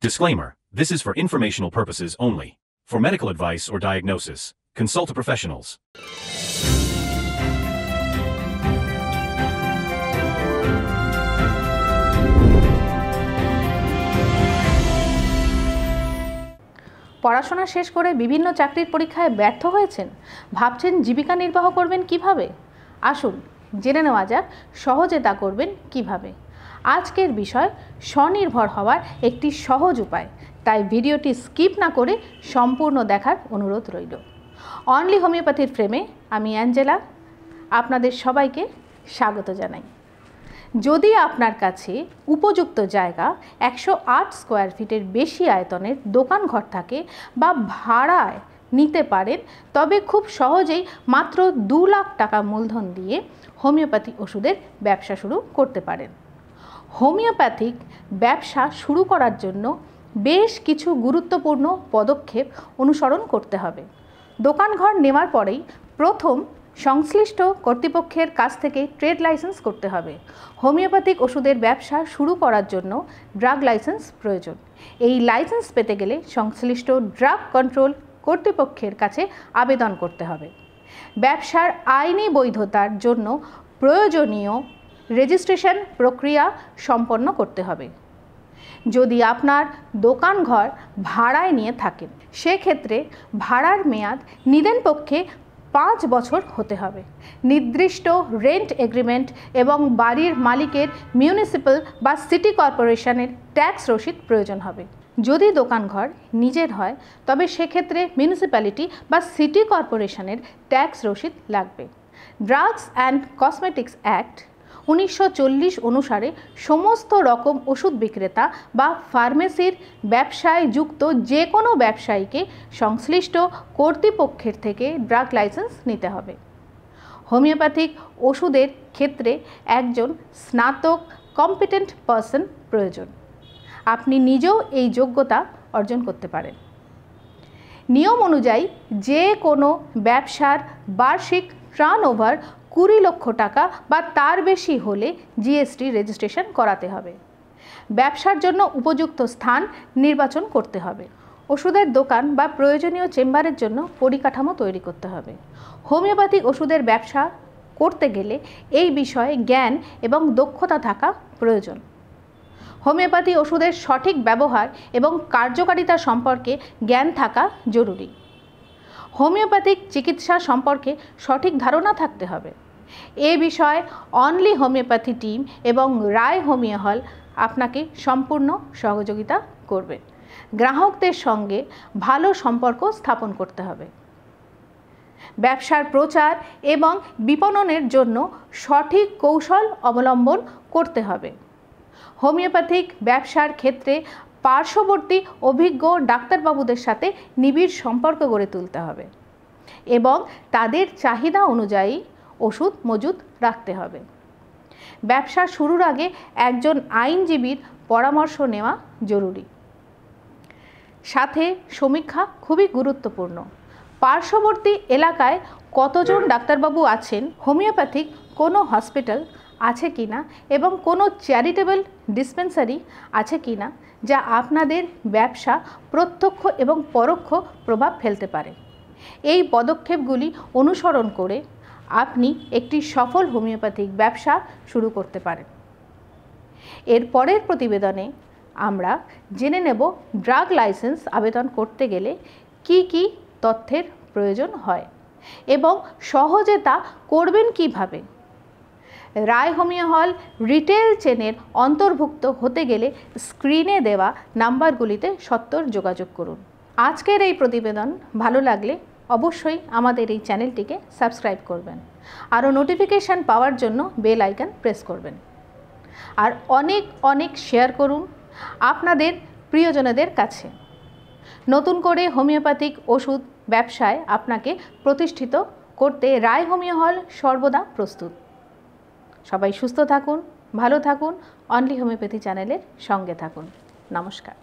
Disclaimer: this is for informational purposes only. For medical advice or diagnosis, consult a professionals. পড়াশোনা শেষ করে বিভিন্ন চাকরির পরীক্ষায় ব্যর্থ হয়েছেন, ভাবছেন জীবিকা নির্বাহ করবেন কিভাবে? আসুন জেনে নেওয়া যাক সহজে তা করবেন কিভাবে। আজকের বিষয় স্বনির্ভর হওয়ার একটি সহজ উপায়, তাই ভিডিওটি স্কিপ না করে সম্পূর্ণ দেখার অনুরোধ রইল। অনলি হোমিওপ্যাথির ফ্রেমে আমি অ্যাঞ্জেলা আপনাদের সবাইকে স্বাগত জানাই। যদি আপনার কাছে উপযুক্ত জায়গা 108 স্কোয়ার ফিটের বেশি আয়তনের দোকান ঘর থাকে বা ভাড়ায় নিতে পারেন, তবে খুব সহজেই মাত্র 2 লাখ টাকা মূলধন দিয়ে হোমিওপ্যাথি ওষুধের ব্যবসা শুরু করতে পারেন। হোমিওপ্যাথিক ব্যবসা শুরু করার জন্য বেশ কিছু গুরুত্বপূর্ণ পদক্ষেপ অনুসরণ করতে হবে। দোকানঘর নেওয়ার পরেই প্রথম সংশ্লিষ্ট কর্তৃপক্ষের কাছ থেকে ট্রেড লাইসেন্স করতে হবে। হোমিওপ্যাথিক ওষুধের ব্যবসা শুরু করার জন্য ড্রাগ লাইসেন্স প্রয়োজন। এই লাইসেন্স পেতে গেলে সংশ্লিষ্ট ড্রাগ কন্ট্রোল কর্তৃপক্ষের কাছে আবেদন করতে হবে। ব্যবসার আইনি বৈধতার জন্য প্রয়োজনীয় রেজিস্ট্রেশন প্রক্রিয়া সম্পন্ন করতে হবে। যদি আপনার দোকানঘর ভাড়ায় নিয়ে থাকেন, সেক্ষেত্রে ভাড়ার মেয়াদ নিদেনপক্ষে 5 বছর হতে হবে। নির্দিষ্ট রেন্ট এগ্রিমেন্ট এবং বাড়ির মালিকের মিউনিসিপ্যাল বা সিটি কর্পোরেশনের ট্যাক্স রসিদ প্রয়োজন হবে। যদি দোকানঘর নিজের হয়, তবে সেক্ষেত্রে মিউনিসিপ্যালিটি বা সিটি কর্পোরেশনের ট্যাক্স রসিদ লাগবে। ড্রাগস অ্যান্ড কসমেটিক্স অ্যাক্ট 1940 অনুসারে সমস্ত রকম ওষুধ বিক্রেতা বা ফার্মেসির ব্যবসায় যুক্ত যে কোনো ব্যবসায়ীকে সংশ্লিষ্ট কর্তৃপক্ষের থেকে ড্রাগ লাইসেন্স নিতে হবে। হোমিওপ্যাথিক ওষুধের ক্ষেত্রে একজন স্নাতক কম্পিটেন্ট পারসন প্রয়োজন। আপনি নিজেও এই যোগ্যতা অর্জন করতে পারেন। নিয়ম অনুযায়ী যে কোনো ব্যবসার বার্ষিক টার্নওভার 20 লক্ষ টাকা বা তার বেশি হলে জিএসটি রেজিস্ট্রেশন করাতে হবে। ব্যবসার জন্য উপযুক্ত স্থান নির্বাচন করতে হবে। ওষুধের দোকান বা প্রয়োজনীয় চেম্বারের জন্য পরিকাঠামো তৈরি করতে হবে। হোমিওপ্যাথিক ওষুধের ব্যবসা করতে গেলে এই বিষয়ে জ্ঞান এবং দক্ষতা থাকা প্রয়োজন। হোমিওপ্যাথি ওষুধের সঠিক ব্যবহার এবং কার্যকারিতা সম্পর্কে জ্ঞান থাকা জরুরি। হোমিওপ্যাথিক চিকিৎসা সম্পর্কে সঠিক ধারণা থাকতে হবে। এ বিষয়ে অনলি হোমিওপ্যাথি টিম এবং রায় হোমিও হল আপনাকে সম্পূর্ণ সহযোগিতা করবে। গ্রাহকদের সঙ্গে ভালো সম্পর্ক স্থাপন করতে হবে। ব্যবসার প্রচার এবং বিপণনের জন্য সঠিক কৌশল অবলম্বন করতে হবে। হোমিওপ্যাথিক ব্যবসার ক্ষেত্রে পার্শ্ববর্তী অভিজ্ঞ ডাক্তারবাবুদের সাথে নিবিড় সম্পর্ক গড়ে তুলতে হবে এবং তাদের চাহিদা অনুযায়ী ওষুধ মজুত রাখতে হবে। ব্যবসা শুরুর আগে একজন আইনজীবীর পরামর্শ নেওয়া জরুরি। সাথে সমীক্ষা খুবই গুরুত্বপূর্ণ। পার্শ্ববর্তী এলাকায় কতজন ডাক্তারবাবু আছেন, হোমিওপ্যাথিক কোনো হসপিটাল আছে কিনা এবং কোনো চ্যারিটেবল ডিসপেন্সারি আছে কিনা, যা আপনাদের ব্যবসা প্রত্যক্ষ এবং পরোক্ষ প্রভাব ফেলতে পারে। এই পদক্ষেপগুলি অনুসরণ করে আপনি একটি সফল হোমিওপ্যাথিক ব্যবসা শুরু করতে পারেন। এর পরের প্রতিবেদনে আমরা জেনে নেব ড্রাগ লাইসেন্স আবেদন করতে গেলে কি কি তথ্যের প্রয়োজন হয় এবং সহজে তা করবেন কিভাবে। রায় হোমিও হল রিটেল চেনের অন্তর্ভুক্ত হতে গেলে স্ক্রিনে দেওয়া নাম্বারগুলিতে সত্বর যোগাযোগ করুন। আজকের এই প্রতিবেদন ভালো লাগলে অবশ্যই আমাদের এই চ্যানেলটিকে সাবস্ক্রাইব করবেন। আরও নোটিফিকেশান পাওয়ার জন্য বেল আইকন প্রেস করবেন। আর অনেক অনেক শেয়ার করুন আপনাদের প্রিয়জনদের কাছে। নতুন করে হোমিওপ্যাথিক ওষুধ ব্যবসায় আপনাকে প্রতিষ্ঠিত করতে রায় হোমিও হল সর্বদা প্রস্তুত। সবাই সুস্থ থাকুন, ভালো থাকুন, অনলি হোমিওপ্যাথি চ্যানেলের সঙ্গে থাকুন। নমস্কার।